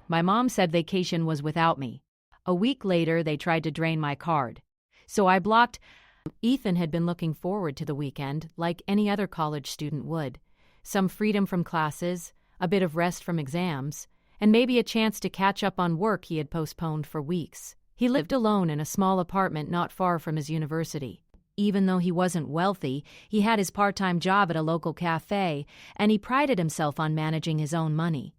My mom said vacation was without me. A week later, they tried to drain my card. So I blocked. Ethan had been looking forward to the weekend like any other college student would. Some freedom from classes, a bit of rest from exams, and maybe a chance to catch up on work he had postponed for weeks. He lived alone in a small apartment not far from his university. Even though he wasn't wealthy, he had his part-time job at a local cafe, and he prided himself on managing his own money.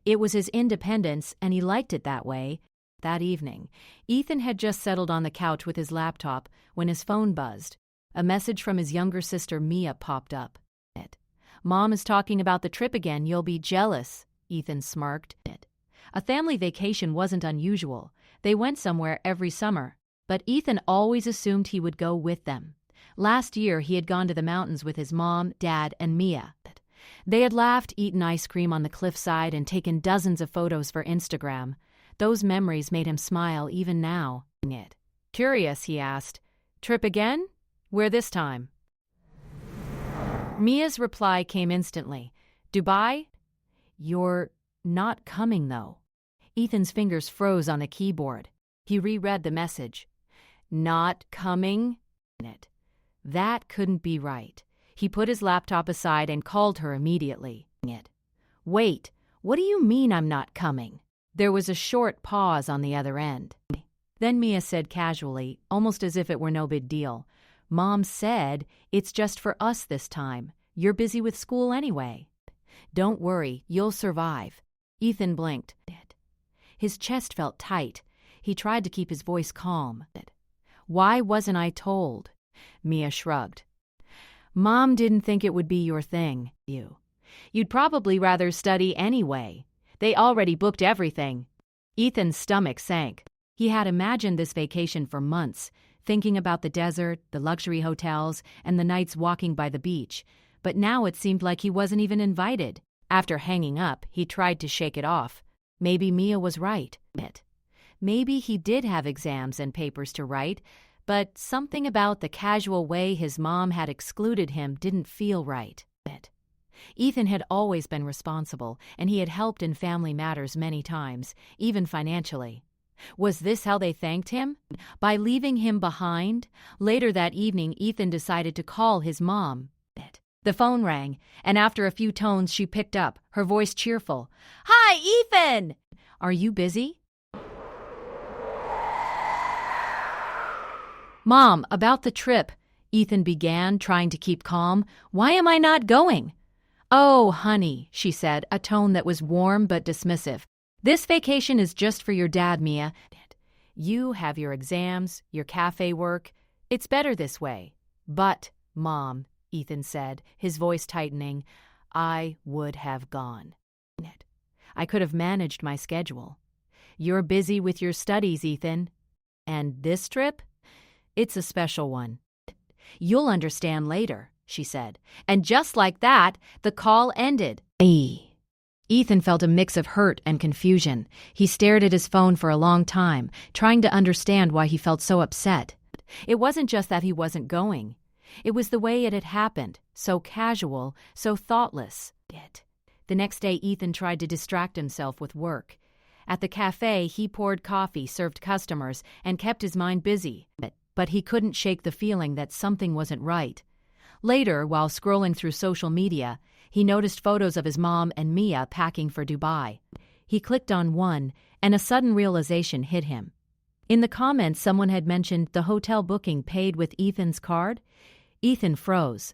It was his independence, and he liked it that way. That evening, Ethan had just settled on the couch with his laptop when his phone buzzed. A message from his younger sister Mia popped up. "Mom is talking about the trip again, you'll be jealous," Ethan smirked. A family vacation wasn't unusual. They went somewhere every summer, but Ethan always assumed he would go with them. Last year, he had gone to the mountains with his mom, dad, and Mia. They had laughed, eaten ice cream on the cliffside, and taken dozens of photos for Instagram. Those memories made him smile even now. Curious, he asked, "Trip again? Where this time?" Mia's reply came instantly. "Dubai? You're not coming, though." Ethan's fingers froze on the keyboard. He reread the message. "Not coming?" That couldn't be right. He put his laptop aside and called her immediately. "Wait, what do you mean I'm not coming?" There was a short pause on the other end. Then Mia said casually, almost as if it were no big deal, "Mom said it's just for us this time. You're busy with school anyway." "Don't worry, you'll survive." Ethan blinked. His chest felt tight. He tried to keep his voice calm. "Why wasn't I told?" Mia shrugged. "Mom didn't think it would be your thing. You'd probably rather study anyway. They already booked everything." Ethan's stomach sank. He had imagined this vacation for months, thinking about the desert, the luxury hotels, and the nights walking by the beach. But now it seemed like he wasn't even invited. After hanging up, he tried to shake it off. Maybe Mia was right. Maybe he did have exams and papers to write, but something about the casual way his mom had excluded him didn't feel right. Ethan had always been responsible, and he had helped in family matters many times, even financially. Was this how they thanked him? By leaving him behind? Later that evening, Ethan decided to call his mom. The phone rang, and after a few tones, she picked up, her voice cheerful. "Hi, Ethan! Are you busy?" "Mom, about the trip," Ethan began, trying to keep calm. "Why am I not going?" "Oh, honey," she said, a tone that was warm but dismissive. "This vacation is just for your dad, Mia. You have your exams, your cafe work. It's better this way." "But, Mom," Ethan said, his voice tightening, "I would have gone. I could have managed my schedule." "You're busy with your studies, Ethan. And this trip? It's a special one." "You'll understand later," she said. And just like that, the call ended. Ethan felt a mix of hurt and confusion. He stared at his phone for a long time, trying to understand why he felt so upset. It wasn't just that he wasn't going. It was the way it had happened, so casual, so thoughtless. The next day, Ethan tried to distract himself with work. At the cafe, he poured coffee, served customers, and kept his mind busy. But he couldn't shake the feeling that something wasn't right. Later, while scrolling through social media, he noticed photos of his mom and Mia packing for Dubai. He clicked on one, and a sudden realization hit him. In the comments, someone had mentioned the hotel booking paid with Ethan's card. Ethan froze.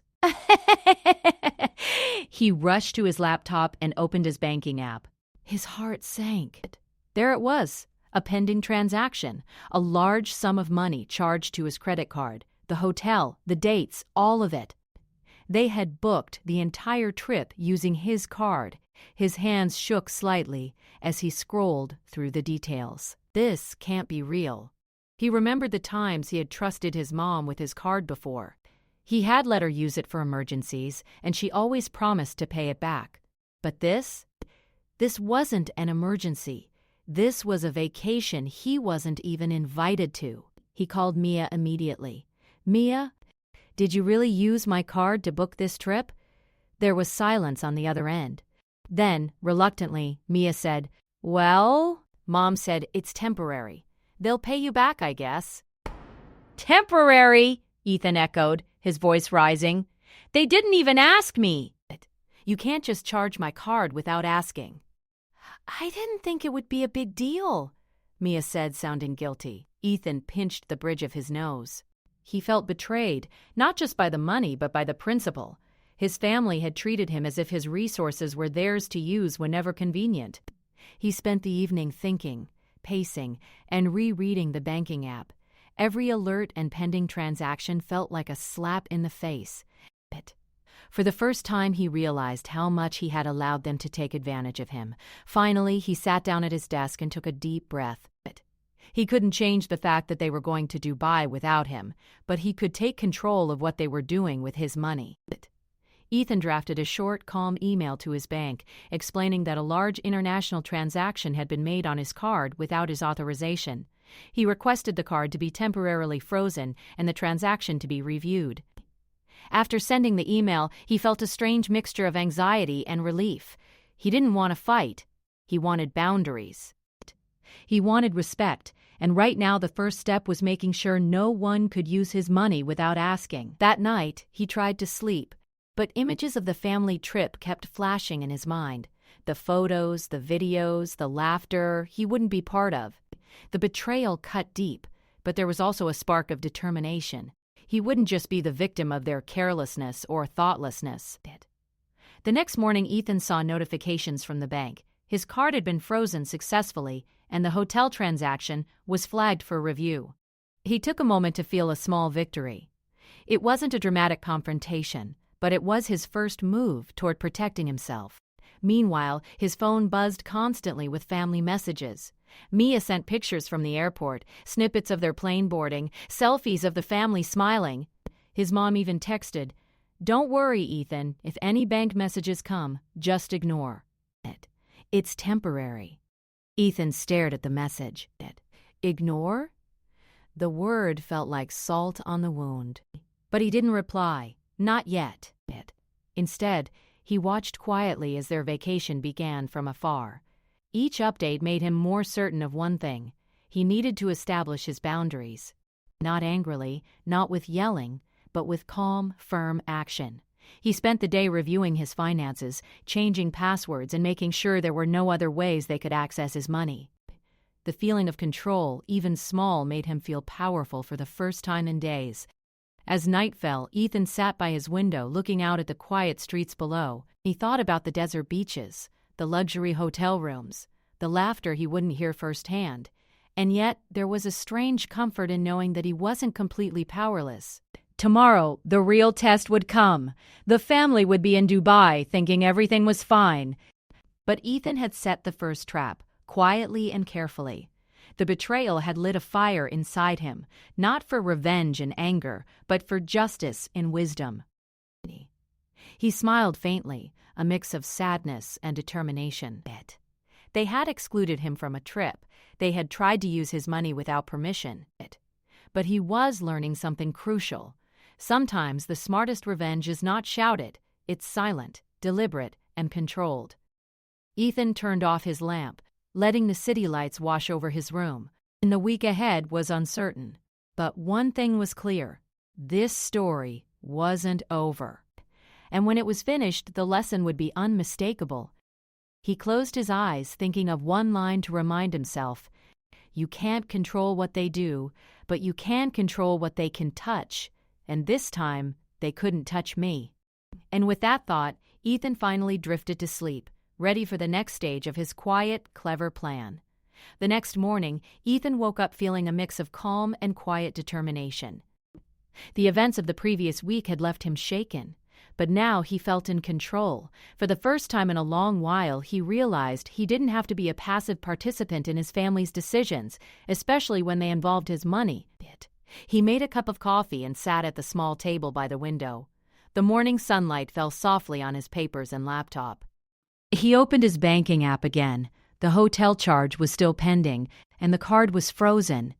He rushed to his laptop and opened his banking app. His heart sank. There it was, a pending transaction, a large sum of money charged to his credit card, the hotel, the dates, all of it. They had booked the entire trip using his card. His hands shook slightly as he scrolled through the details. This can't be real. He remembered the times he had trusted his mom with his card before. He had let her use it for emergencies, and she always promised to pay it back. But this wasn't an emergency. This was a vacation he wasn't even invited to. He called Mia immediately. "Mia, did you really use my card to book this trip?" There was silence on the other end. Then, reluctantly, Mia said, Well, Mom said, it's temporary. They'll pay you back, I guess. Temporary, Ethan echoed, his voice rising. They didn't even ask me. You can't just charge my card without asking. I didn't think it would be a big deal, Mia said, sounding guilty. Ethan pinched the bridge of his nose. He felt betrayed, not just by the money, but by the principle. His family had treated him as if his resources were theirs to use whenever convenient. He spent the evening thinking, pacing, and rereading the banking app. Every alert and pending transaction felt like a slap in the face. For the first time, he realized how much he had allowed them to take advantage of him. Finally, he sat down at his desk and took a deep breath. He couldn't change the fact that they were going to Dubai without him, but he could take control of what they were doing with his money. Ethan drafted a short, calm email to his bank, explaining that a large international transaction had been made on his card without his authorization. He requested the card to be temporarily frozen and the transaction to be reviewed. After sending the email, he felt a strange mixture of anxiety and relief. He didn't want to fight. He wanted boundaries. He wanted respect, and right now the first step was making sure no one could use his money without asking. That night, he tried to sleep, but images of the family trip kept flashing in his mind. The photos, the videos, the laughter he wouldn't be part of. The betrayal cut deep, but there was also a spark of determination. He wouldn't just be the victim of their carelessness or thoughtlessness. The next morning, Ethan saw notifications from the bank. His card had been frozen successfully, and the hotel transaction was flagged for review. He took a moment to feel a small victory. It wasn't a dramatic confrontation, but it was his first move toward protecting himself. Meanwhile, his phone buzzed constantly with family messages. Mia sent pictures from the airport, snippets of their plane boarding, selfies of the family smiling. His mom even texted, "Don't worry, Ethan. If any bank messages come, just ignore it. It's temporary." Ethan stared at the message. Ignore? The word felt like salt on the wound. But he didn't reply. Not yet. Instead, he watched quietly as their vacation began from afar. Each update made him more certain of one thing. He needed to establish his boundaries. Not angrily, not with yelling, but with calm, firm action. He spent the day reviewing his finances, changing passwords, and making sure there were no other ways they could access his money. The feeling of control, even small, made him feel powerful for the first time in days. As night fell, Ethan sat by his window, looking out at the quiet streets below. He thought about the desert beaches, the luxury hotel rooms, the laughter he wouldn't hear firsthand. And yet, there was a strange comfort in knowing that he wasn't completely powerless. Tomorrow, the real test would come. The family would be in Dubai, thinking everything was fine. But Ethan had set the first trap, quietly and carefully. The betrayal had lit a fire inside him, not for revenge and anger, but for justice and wisdom. He smiled faintly, a mix of sadness and determination. They had excluded him from a trip. They had tried to use his money without permission. But he was learning something crucial. Sometimes the smartest revenge is not shouted. It's silent, deliberate, and controlled. Ethan turned off his lamp, letting the city lights wash over his room. And the week ahead was uncertain. But one thing was clear. This story wasn't over. And when it was finished, the lesson would be unmistakable. He closed his eyes, thinking of one line to remind himself, "You can't control what they do, but you can control what they can touch. And this time, they couldn't touch me." And with that thought, Ethan finally drifted to sleep, ready for the next stage of his quiet, clever plan. The next morning, Ethan woke up feeling a mix of calm and quiet determination. The events of the previous week had left him shaken, but now he felt in control. For the first time in a long while, he realized he didn't have to be a passive participant in his family's decisions, especially when they involved his money. He made a cup of coffee and sat at the small table by the window. The morning sunlight fell softly on his papers and laptop. He opened his banking app again. The hotel charge was still pending, and the card was frozen.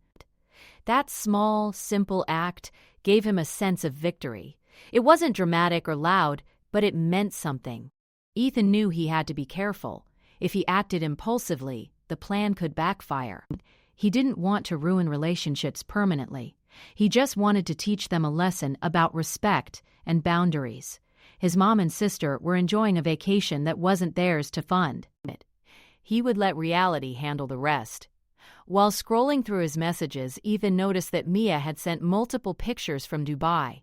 That small, simple act gave him a sense of victory. It wasn't dramatic or loud, but it meant something. Ethan knew he had to be careful. If he acted impulsively, the plan could backfire. He didn't want to ruin relationships permanently. He just wanted to teach them a lesson about respect and boundaries. His mom and sister were enjoying a vacation that wasn't theirs to fund. He would let reality handle the rest. While scrolling through his messages, Ethan noticed that Mia had sent multiple pictures from Dubai.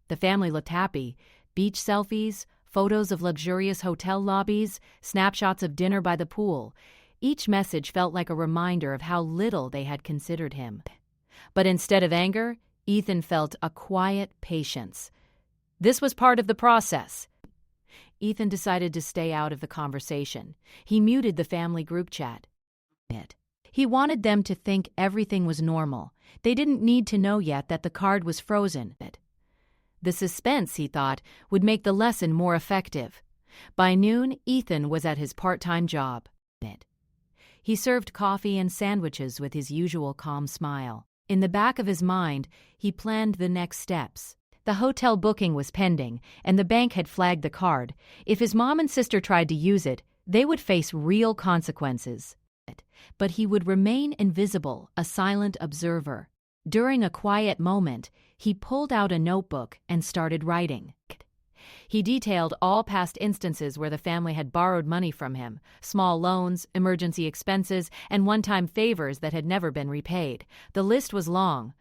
The family looked happy. Beach selfies, photos of luxurious hotel lobbies, snapshots of dinner by the pool. Each message felt like a reminder of how little they had considered him. But instead of anger, Ethan felt a quiet patience. This was part of the process. Ethan decided to stay out of the conversation. He muted the family group chat. He wanted them to think everything was normal. They didn't need to know yet that the card was frozen. The suspense, he thought, would make the lesson more effective. By noon, Ethan was at his part-time job. He served coffee and sandwiches with his usual calm smile. In the back of his mind, he planned the next steps. The hotel booking was pending, and the bank had flagged the card. If his mom and sister tried to use it, they would face real consequences. But he would remain invisible, a silent observer. During a quiet moment, he pulled out a notebook and started writing. He detailed all past instances where the family had borrowed money from him, small loans, emergency expenses, and one-time favors that had never been repaid. The list was long.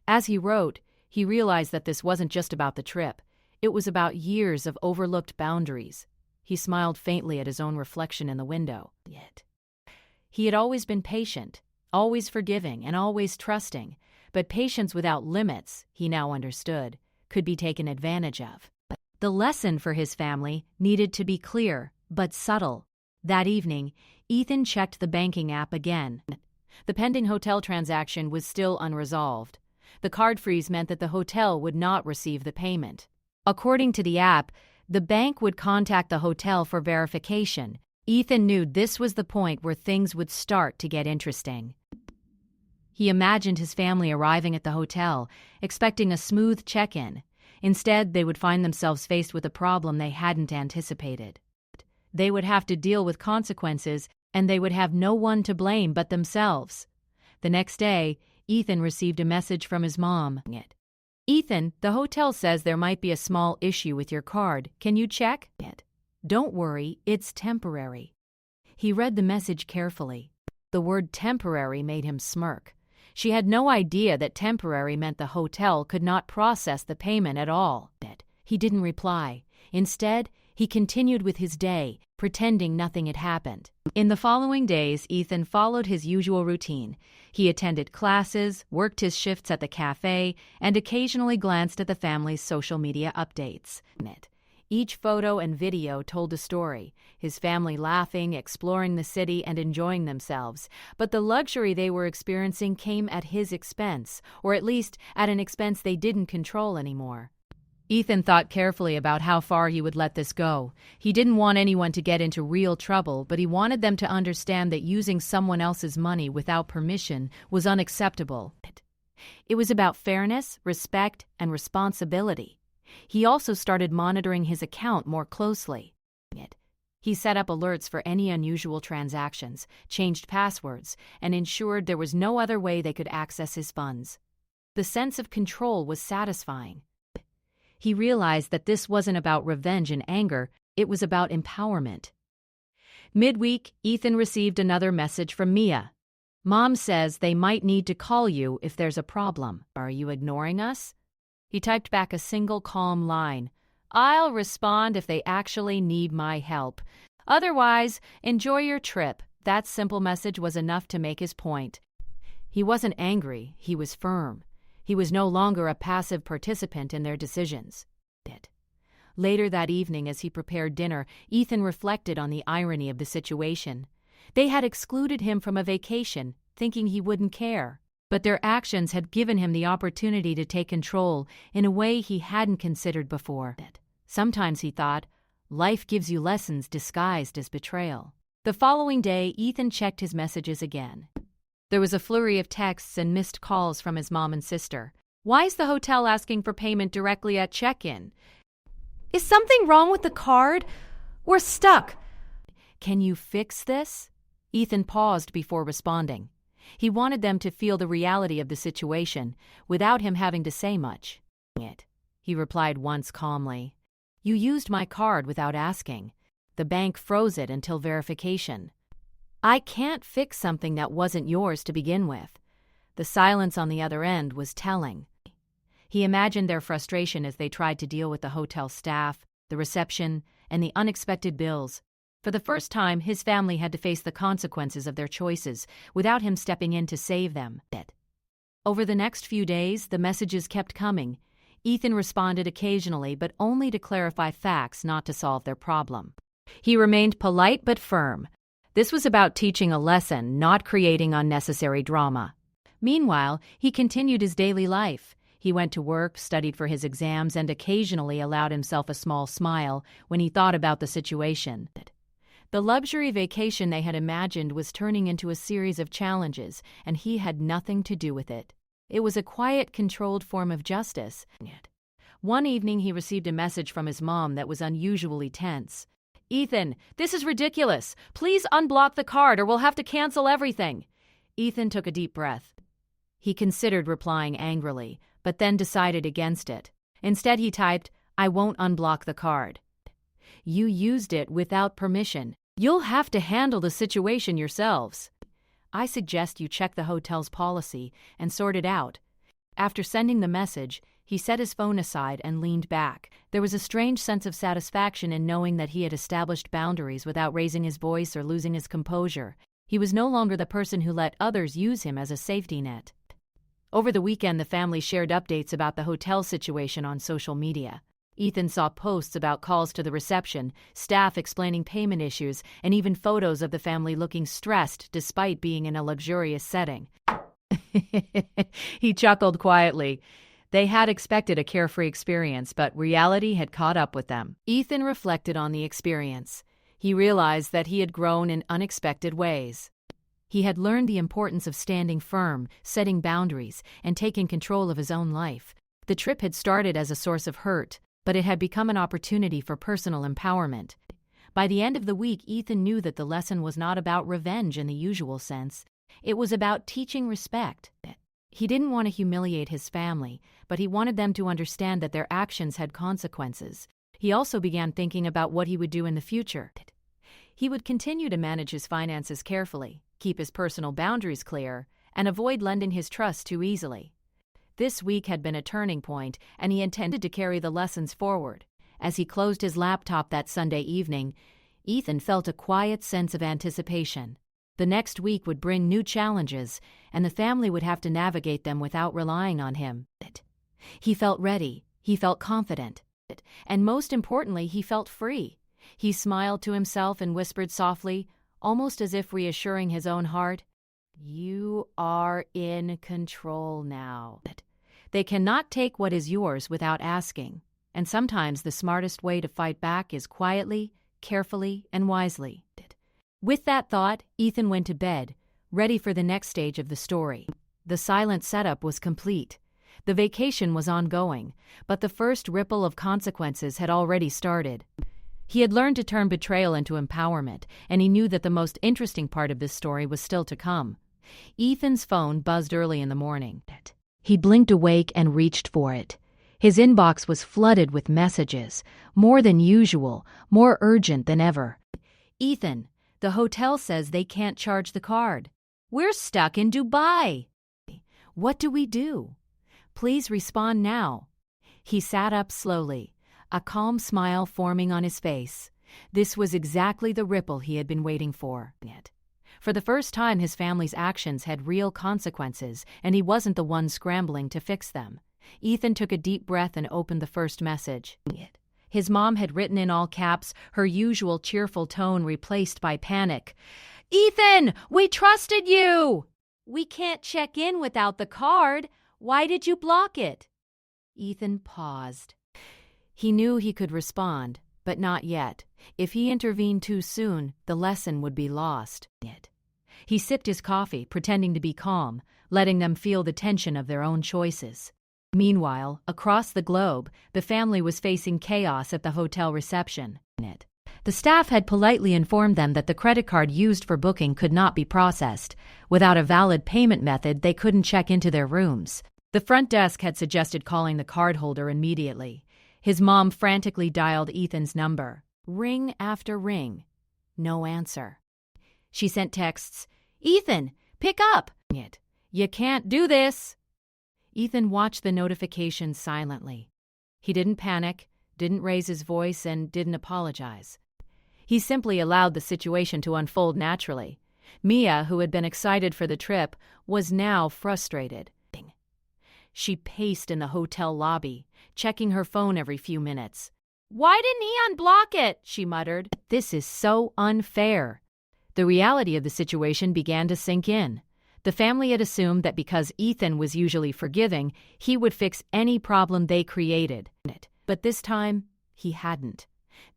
As he wrote, he realized that this wasn't just about the trip. It was about years of overlooked boundaries. He smiled faintly at his own reflection in the window. He had always been patient, always forgiving, and always trusting. But patience without limits, he now understood, could be taken advantage of. The lesson for his family needed to be clear, but subtle. That evening, Ethan checked the banking app again. The pending hotel transaction was still unresolved. The card freeze meant that the hotel would not receive the payment. According to the app, the bank would contact the hotel for verification. Ethan knew this was the point where things would start to get interesting. He imagined his family arriving at the hotel, expecting a smooth check-in. Instead, they would find themselves faced with a problem they hadn't anticipated. They would have to deal with consequences, and they would have no one to blame but themselves. The next day, Ethan received a message from his mom. "Ethan, the hotel says there might be a small issue with your card. Can you check?" "Don't worry, it's temporary." He read the message carefully. The word temporary made him smirk. She had no idea that temporary meant the hotel could not process the payment at all. He didn't reply. Instead, he continued with his day, pretending nothing had happened. In the following days, Ethan followed his usual routine. He attended classes, worked his shifts at the cafe, and occasionally glanced at the family's social media updates. Each photo and video told a story, his family laughing, exploring the city, and enjoying themselves. But the luxury they were experiencing came at his expense, or at least at an expense they didn't control anymore. Ethan thought carefully about how far he would let this go. He didn't want anyone to get into real trouble, but he wanted them to understand that using someone else's money without permission was unacceptable. It was about fairness, respect, and responsibility. He also started monitoring his account more closely. He set up alerts for any unusual transactions, changed passwords, and ensured there was no other way they could access his funds. The sense of control was satisfying. He realized that this wasn't about revenge and anger, it was about empowerment. Midweek, Ethan received another message from Mia. "Mom says they might need to call you if there's a problem. Are you ignoring us?" He typed back a single calm line. "I'll respond if they actually need my help. Otherwise, enjoy your trip." That simple message was enough to make his point. He wasn't angry, he was firm. He was no longer a passive participant in their decisions. Later that evening, as he prepared dinner, Ethan reflected on the irony of the situation. They had excluded him from a vacation, thinking he wouldn't care. But their actions had given him the opportunity to take control in a way he hadn't considered before. Sometimes, he thought, life gives you lessons disguised as betrayal. The following day, Ethan checked his messages again. There was a flurry of texts and missed calls from his mom and sister. "Why is the hotel asking for payment directly at check-in? Is something wrong with the card? We're stuck. Can you fix this?" Ethan paused before responding. He wanted them to feel the reality of the situation, without him having to say much. He replied once calmly. You used my card without asking. The bank froze it until verification. I can't fix something that wasn't yours to begin with. The silence on the other end was telling. He imagined their frustration as they tried to deal with the hotel staff, the reception, and the unexpected bills. For the first time, his family had to face the consequences of their choices without him stepping in to save them. Over the next few days, the messages kept coming. Ethan responded occasionally, but only to clarify facts, not to solve their problem. He remained polite but firm. This was about teaching a lesson, not creating unnecessary drama. Meanwhile, he continued his daily life. He went to work, studied for his exams, and occasionally allowed himself a small smile when he thought about the situation. The luxury vacation they had imagined was turning into a series of challenges, and he had nothing to do with it. It was a quiet, controlled form of justice. One evening, he received a message from his mom that was unusually tense. Ethan, this is ridiculous. Please unblock the card or we'll have to cancel everything. Ethan took a deep breath. He considered replying angrily, but then decided against it. Instead, he typed, I won't unblock the card. You used it without permission. You'll have to handle the situation yourselves. I suggest you check the hotel's policy and sort it out. After sending the message, he set his phone aside and leaned back. There was a strange sense of satisfaction in knowing that he had established boundaries without raising his voice or losing his composure. He was no longer the person who let others use him as a safety net. Over the weekend, the family shared updates about the hotel situation on social media. Ethan saw posts about calls to the reception, staff explaining payment issues, and even photos of the family looking stressed despite being in a luxurious setting. He chuckled quietly. They had expected a carefree experience, but reality had caught up with them. Ethan reflected on the experience. He realized that he had grown in unexpected ways. He had learned the importance of standing firm, setting boundaries, and taking control of his own life. The trip had started as a source of hurt, but it had become an opportunity for personal empowerment. By the end of the week, Ethan knew that the lesson was not about revenge in the usual sense. It was about teaching respect. He didn't want to humiliate his family, but he wanted them to understand that their actions had consequences. He also began thinking about what he would do in the future. He would continue to manage his finances carefully, keep his personal boundaries clear, and avoid lending his trust too easily. This week had been a turning point, and he intended to carry the lessons forward. As he closed his laptop that Sunday evening, Ethan felt a quiet sense of anticipation. The next week would bring new challenges, and the family would have to navigate them without relying on him. He felt ready, he felt confident, and most importantly, he felt free. He smiled to himself and whispered softly, almost as if reassuring his own heart, "You are in control now." They cannot take what is yours without asking, and sometimes the smartest way to fight back is quietly, carefully, and wisely. With that thought, Ethan went to bed, ready for the next stage of the story. The silent setup was complete. The vacation was ongoing, but the first ripple of consequences had already started. He had learned to turn betrayal into empowerment, and he knew that the most interesting part of this story was still to come. Ethan's phone buzzed early in the morning. He blinked awake and reached for it. His inbox was flooded with messages, more than usual, more urgent than ever. "Ethan, the hotel says they can't charge the card. We're stuck in Dubai. What do we do? Please respond now." He sat up slowly, a calm smile forming on his face. This was exactly the ripple he had been waiting for. For the first time, his family's actions had real consequences, and he wasn't the one scrambling to fix them. Ethan took a deep breath and opened the first message. His mom had written in all caps, her usual cheerful tone replaced by panic. "Ethan, we trusted you! We can't check in without the card. Why did you block it?" Ethan paused. He knew he could respond, but not yet. If he intervened too soon, the lesson would be lost. He sipped his coffee, pretending to be calm, letting them feel the tension of their own choices. Meanwhile, across the globe, the family was facing chaos at the hotel reception. The staff had politely informed them that the credit card used for booking could not be processed. Without a valid payment method, they couldn't check into their rooms. The front desk had suggested calling the cardholder immediately. His mom frantically dialed Ethan's number. Ring after ring. No answer. She sent texts. "Ethan, pick up!" "You can't do this!" Ethan watched the notification silently. He didn't panic, didn't raise his voice, and didn't apologize. He simply allowed the situation to unfold naturally. Mia, who had been excited for the trip, was now frustrated. She paced in the hotel lobby, checking her phone every few minutes. "Why didn't he unblock it?" she muttered. "This is so unfair." The reality of the situation began to sink in. The family had assumed that because Ethan was usually forgiving, he would fix any problem they created. But this time, he hadn't.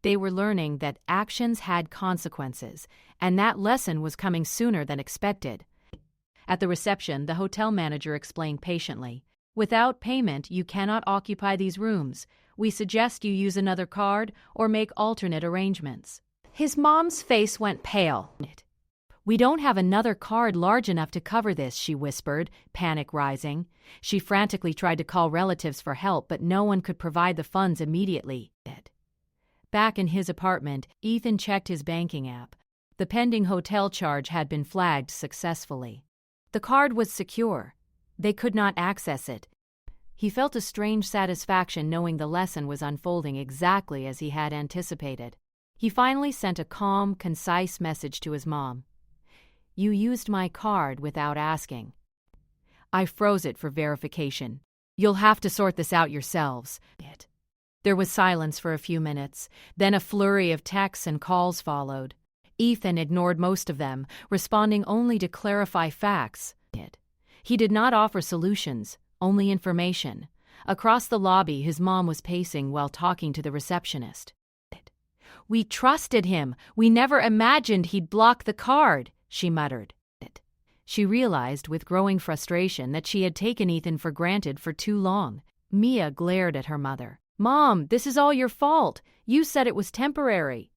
They were learning that actions had consequences, and that lesson was coming sooner than expected. At the reception, the hotel manager explained patiently, "Without payment, you cannot occupy these rooms. We suggest you use another card or make alternate arrangements." His mom's face went pale. "We don't have another card large enough to cover this," she whispered, panic rising. She frantically tried to call relatives for help, but no one could provide the funds immediately. Back in his apartment, Ethan checked his banking app. The pending hotel charge had been flagged successfully. The card was secure. They could not access it. He felt a strange satisfaction knowing the lesson was unfolding exactly as he had anticipated. He finally sent a calm, concise message to his mom. "You used my card without asking. I froze it for verification. You'll have to sort this out yourselves." There was silence for a few minutes. Then a flurry of texts and calls followed. Ethan ignored most of them, responding only to clarify facts. He did not offer solutions, only information. Across the lobby, his mom was pacing while talking to the receptionist. "We trusted him. We never imagined he'd block the card," she muttered. She realized with growing frustration that she had taken Ethan for granted for too long. Mia glared at her mother. "Mom, this is all your fault. You said it was temporary."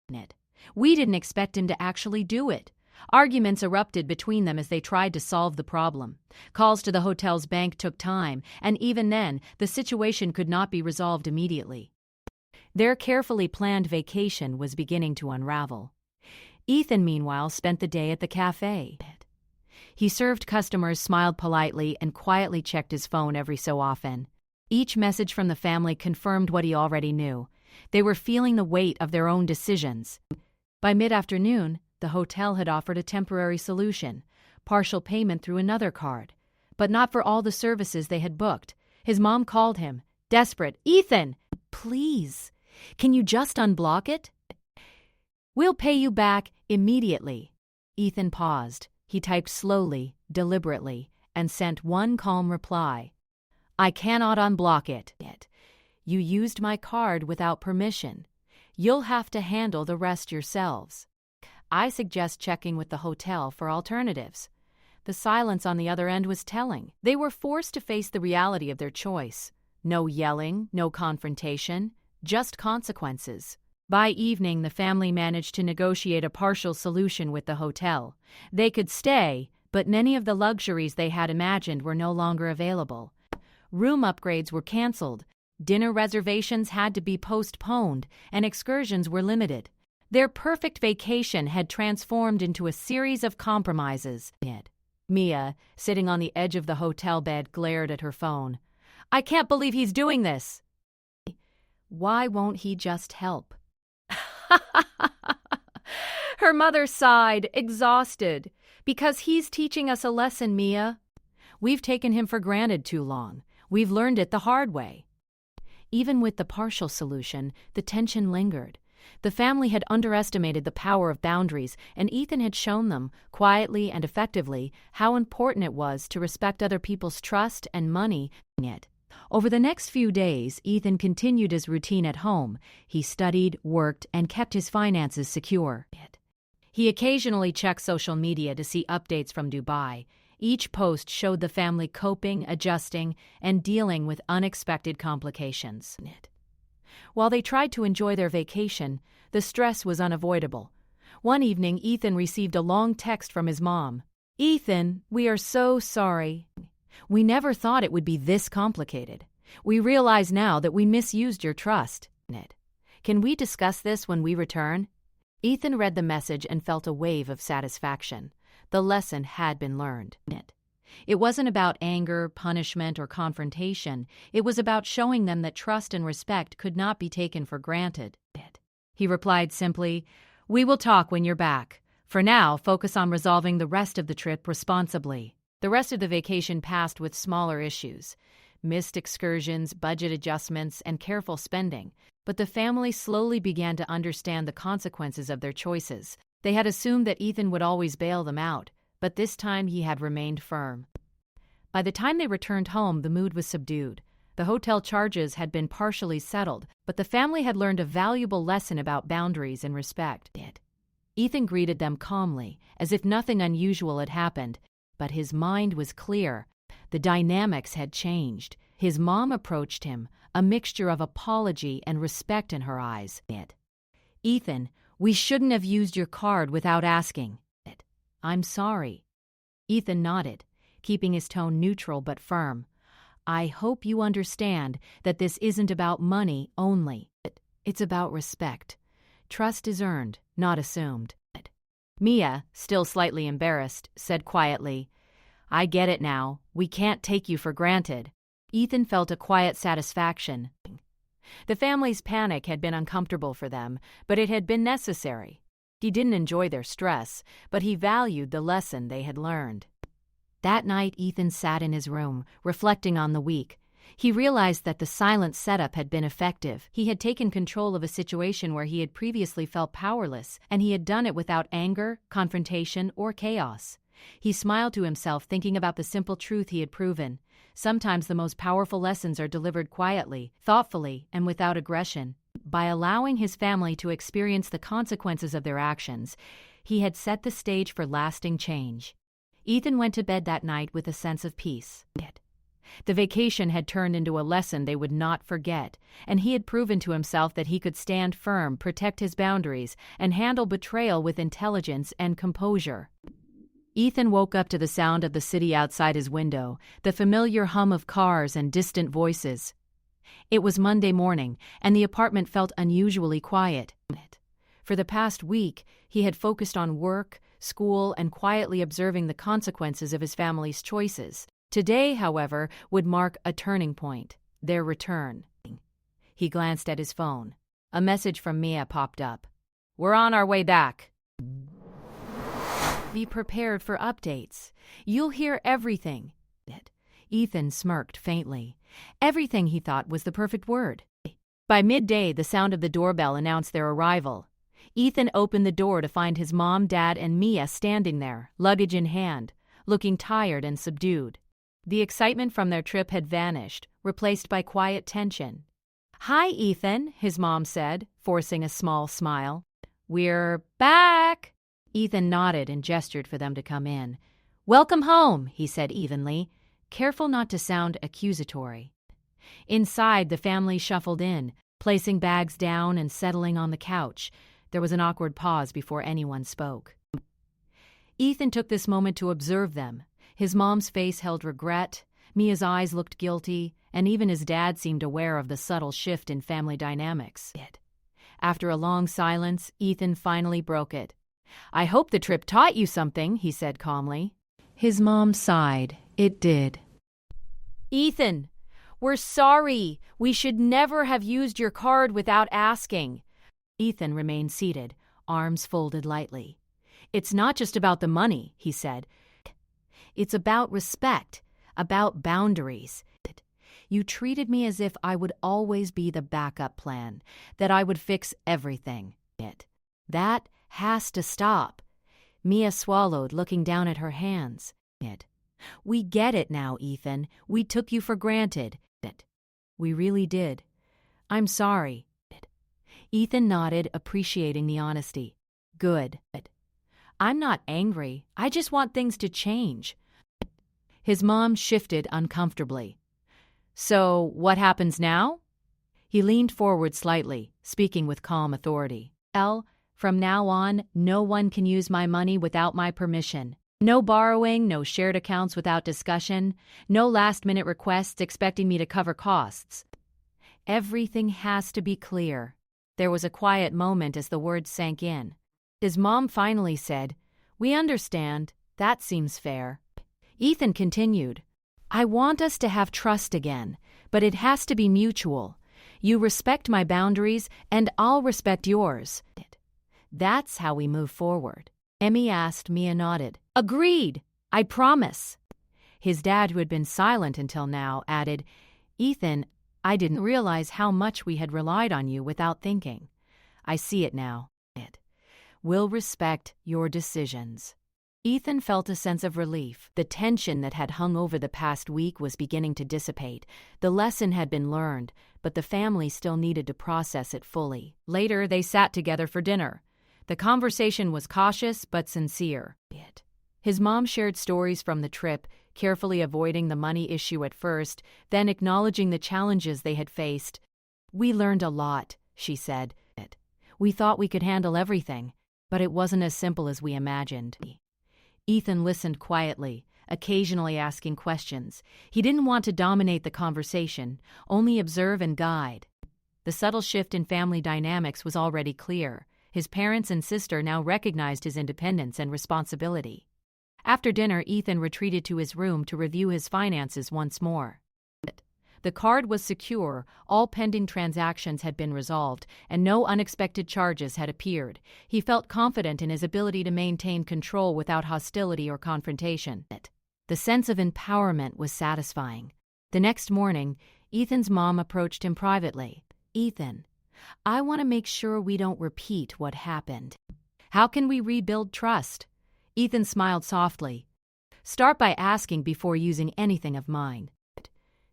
"We didn't expect him to actually do it." Arguments erupted between them as they tried to solve the problem. Calls to the hotel's bank took time, and even then, the situation could not be resolved immediately. Their carefully planned vacation was beginning to unravel. Ethan, meanwhile, spent the day at the cafe. He served customers, smiled politely, and quietly checked his phone every so often. Each message from the family confirmed what he already knew. They were feeling the weight of their own decisions. By mid-afternoon, the hotel had offered a temporary solution, partial payment through another card, but not for all the services they had booked. His mom called him, desperate. "Ethan, please, can you just unblock it?" "We'll pay you back immediately." Ethan paused. He typed slowly, deliberately, and sent one calm reply. "I cannot unblock it. You used my card without permission. You'll have to handle the rest yourselves. I suggest checking with the hotel for alternatives." The silence on the other end was telling. They were forced to face the reality of their choice. No yelling, no confrontation, just consequences. By evening, the family managed to negotiate a partial solution with the hotel. They could stay, but many of the luxuries they had imagined were no longer available. Room upgrades were canceled, dinner reservations had to be postponed, and excursions were limited. Their perfect vacation had transformed into a series of compromises. Mia, sitting on the edge of the hotel bed, glared at her phone. "I can't believe he's doing this." "Why won't he just help?" Her mother sighed, exhausted. "Because he's teaching us a lesson, Mia. We've taken him for granted too long. We've learned it the hard way." Even with the partial solution, the tension lingered. The family had underestimated the power of boundaries, and Ethan had shown them, quietly and effectively, how important it was to respect other people's trust and money. Over the next few days, Ethan continued his routine at home. He studied, worked, and kept his finances secure. He occasionally checked social media to see updates from Dubai. Each post showed the family coping, adjusting, and dealing with unexpected complications. While they tried to enjoy their vacation, the stress was unavoidable. One evening, Ethan received a long text from his mom. "Ethan, we are so sorry. We never thought it would be this complicated. We realize now that we misused your trust. Can we discuss this when we return?" Ethan read the message and felt a wave of satisfaction. The lesson had been learned. It wasn't about anger, punishment, or confrontation. It was about showing them that trust and respect could not be taken for granted. He replied simply, "We will talk when you're back. For now, focus on resolving the rest of the trip responsibly." The rest of the vacation passed with smaller issues: missed excursions, budget adjustments, and careful spending. But the family slowly began to understand the consequences of their choices. They had assumed that Ethan would always bail them out, but this time he had remained firm. By the time they returned home, the mood was subdued. The hotel charges had been partially settled, but the family had learned a valuable lesson about boundaries and respect. Ethan greeted them calmly, as if nothing unusual had happened, but his mind was clear. The dynamics had changed. His mom approached him, a mixture of apology and respect in her eyes. "Ethan, we shouldn't have used your card without asking." "I'm sorry." Ethan nodded, keeping his tone neutral but firm. "I hope you understand that this isn't about money only. It's about respect. Trust is earned, not assumed." Mia, still slightly embarrassed, said quietly, "I get it now. We can't take you for granted." Ethan felt a quiet satisfaction. The family's panic had been uncomfortable for them, but it had been necessary. He didn't enjoy their stress, but he valued the lesson they had learned. That night, Ethan sat in his room, reflecting on the week. He realized that the silent setup had been effective. He had taken control of a situation where he had previously felt powerless, and he had done it without anger, confrontation, or chaos. He smiled to himself, thinking about the simple truth he had proven. Sometimes the most powerful lessons are delivered quietly, thoughtfully, and without aggression. By allowing his family to experience the consequences of their actions, he had set the stage for lasting change. Ethan went to bed that night with a sense of peace. The vacation had turned into a lesson they would not forget, and he had proven to himself that he could stand firm, protect his boundaries, and handle betrayal with intelligence and composure. Ethan woke up to the sound of the city outside his window, the familiar hum of cars and distant voices. It was Monday morning, and the apartment felt unusually quiet. For the past week, he had focused on work, school, and quietly observing the consequences of his family's choices. Today, however, would mark a turning point: their return. He glanced at his phone. A message from Mia popped up. "We're on our way back. Be prepared for updates. You'll hear everything." Ethan smirked faintly. Everything, he thought, was the perfect word. By midday, the sound of the doorbell announced their arrival. Ethan opened the door to find his mom, dad, and Mia standing there, luggage in hand, looking tired and subdued. The excitement from their trip had vanished, replaced by quiet tension. "Hi, Ethan," his mom said, forcing a small smile. "We're back." Ethan nodded and gestured for them to come in. "Welcome home," he said evenly, careful not to sound accusatory. Inside, the family shuffled in, placing bags down and settling on the couch. There was an awkward pause before anyone spoke. Ethan took this moment to observe them. His mom's face held regret, Mia's eyes looked guilty, and even his dad seemed aware of the subtle shift in family dynamics. After a long silence, Ethan finally broke it. "I hope the trip taught you something," he said calmly. His mom sighed. It did. "Ethan, we're sorry. We should never have used your card without asking." Ethan remained seated, arms folded lightly. "It's not just about the money," he said. "It's about respect, about boundaries. You treated me as if I would always be the backup plan, that I would fix everything. That has to stop." Mia swallowed, looking down at her hands. "We get it now, Ethan. We took you for granted." "We really did. I'm sorry." Ethan nodded, appreciating the honesty. "Good. I'm not angry. I just want things to change." His mom shifted uncomfortably. "So, what happens now?" He leaned forward slightly, speaking with calm authority. From now on, no one can use my money without my permission. No borrowing, no shared accounts without discussion, no last-minute requests expecting me to cover costs. Everything has to be clear. There was a quiet moment as the words sank in. His mom finally said, "We understand. That seems fair." Ethan continued, "I want us to have trust again, but it has to be mutual. You respect my boundaries, and I'll respect yours. That's how we move forward." Emmy asked. Mia nodded. "Agreed. I promise." His dad, who had been silent until now, added, "Ethan, I didn't realize how much we had relied on you without thinking. I see it now. We'll respect your decisions." Ethan felt a sense of relief. The tension that had hung over the past week was beginning to dissipate. The lesson had been learned, but the family still needed to process it fully. Later, they sat together for dinner. The conversation was cautious but sincere. His mom shared stories from the trip, carefully avoiding the money issue at first, then acknowledging the challenges they had faced. "We learned a lot," she said. "We thought we could handle everything, but it wasn't as simple as we imagined." Ethan listened quietly, occasionally asking questions. He didn't want to dominate the conversation, only observe and guide. The subtle shift in family dynamics was already clear. His parents and sister now recognized his independence and responsibility. After dinner, Ethan retreated to his room to review his finances once more. The card was secure, all pending transactions had been resolved, and no unexpected charges had appeared. He felt confident in his ability to maintain control without hostility or confrontation. The sense of empowerment was satisfying. The next morning, Ethan's mom approached him privately. "Ethan, I want to make sure we don't repeat what happened. How can we rebuild trust?" Ethan smiled softly. "Start by asking before using anything of mine.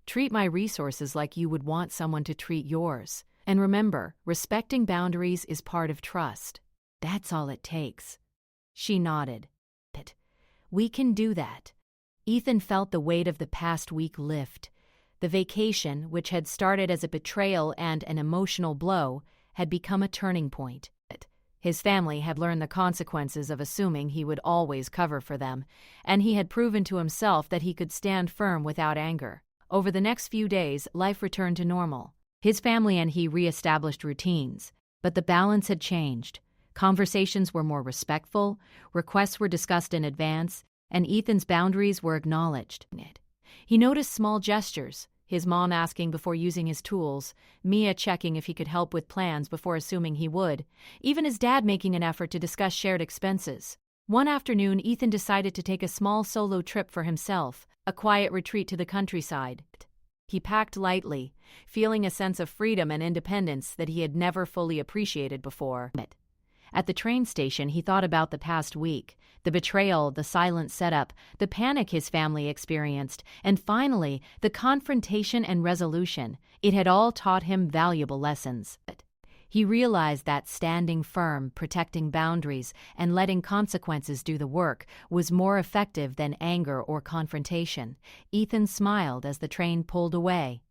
Treat my resources like you would want someone to treat yours. And remember, respecting boundaries is part of trust. That's all it takes." She nodded. "We can do that." Ethan felt the weight of the past week lift. The vacation, which had started as a betrayal and an emotional blow, had become a turning point. His family had learned the consequences of assuming he would always cover for them, and he had proven to himself that he could stand firm without anger. Over the next few days, life returned to normal. His family and he re-established routines, but the balance had changed. Conversations were more respectful, requests were discussed in advance, and Ethan's boundaries were acknowledged. He noticed small gestures, his mom asking before using his tools, Mia checking if he could help with plans before assuming he would, even his dad making an effort to discuss shared expenses. One afternoon, Ethan decided to take a small solo trip for himself, a quiet retreat to the countryside. He packed lightly, feeling a sense of freedom and independence that he had never fully appreciated before. At the train station, he thought about the past week, the betrayal, the silent setup, the panic his family experienced, and finally, the confrontation and resolution. It had all taught him valuable lessons. He realized that standing firm, protecting boundaries, and letting consequences do the work was more effective than anger or confrontation. Ethan smiled as the train pulled away.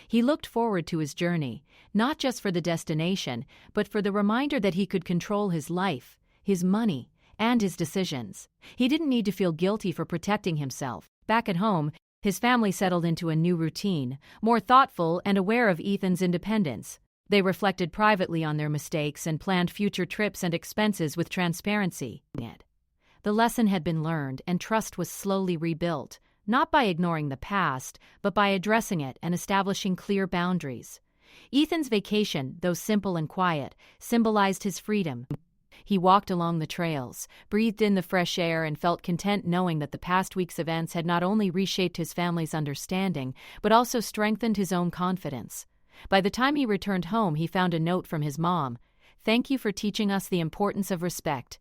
He looked forward to his journey, not just for the destination, but for the reminder that he could control his life, his money, and his decisions. He didn't need to feel guilty for protecting himself. Back at home, his family settled into a new routine, more thoughtful and aware of Ethan's independence. They reflected privately on their mistakes and planned future trips and expenses with transparency. The lesson had been learned, and trust was slowly rebuilt, not by ignoring the past, but by addressing it and establishing clear boundaries. Ethan's vacation, though simple and quiet, symbolized his freedom. He walked along the trails, breathed in the fresh air, and felt content knowing that the past week's events had not only reshaped his family's understanding, but also strengthened his own confidence. By the time he returned home, he found a note from his mom. "Thank you for teaching us the importance of respect.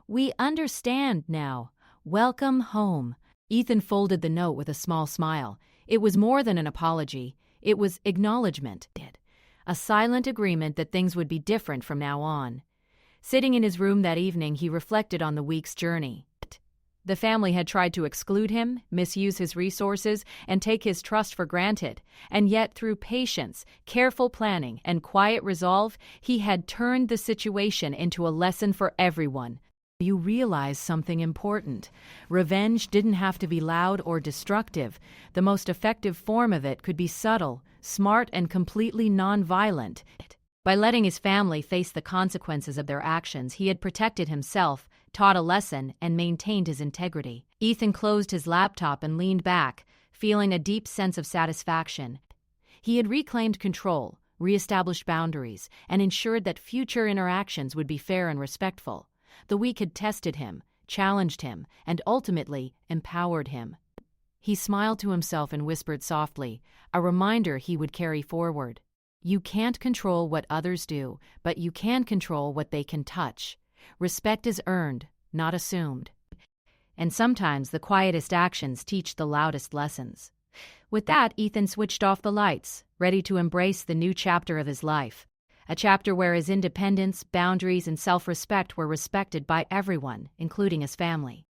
We understand now. Welcome home." Ethan folded the note with a small smile. It was more than an apology. It was acknowledgement. A silent agreement that things would be different from now on. Sitting in his room that evening, he reflected on the week's journey. The family had tried to exclude him, misuse his resources, and take his trust for granted, and yet through patience, careful planning, and quiet resolve, he had turned the situation into a lesson for everyone. You realize something important. Revenge didn't have to be loud or destructive. The most effective form of it could be subtle, smart, and completely nonviolent. By letting his family face the consequences of their actions, he had protected himself, taught a lesson, and maintained his integrity. Ethan closed his laptop and leaned back, feeling a deep sense of satisfaction. He had reclaimed control, reestablished boundaries, and ensured that future interactions would be fair and respectful. The week had tested him, challenged him, and ultimately empowered him. He smiled to himself and whispered softly, a reminder he would carry forward. You can't control what others do, but you can control what they can touch. Respect is earned, not assumed. And sometimes the quietest actions teach the loudest lessons. With that, Ethan switched off the lights, ready to embrace the new chapter of his life. A chapter where his independence, boundaries, and self-respect were respected by everyone, including his family.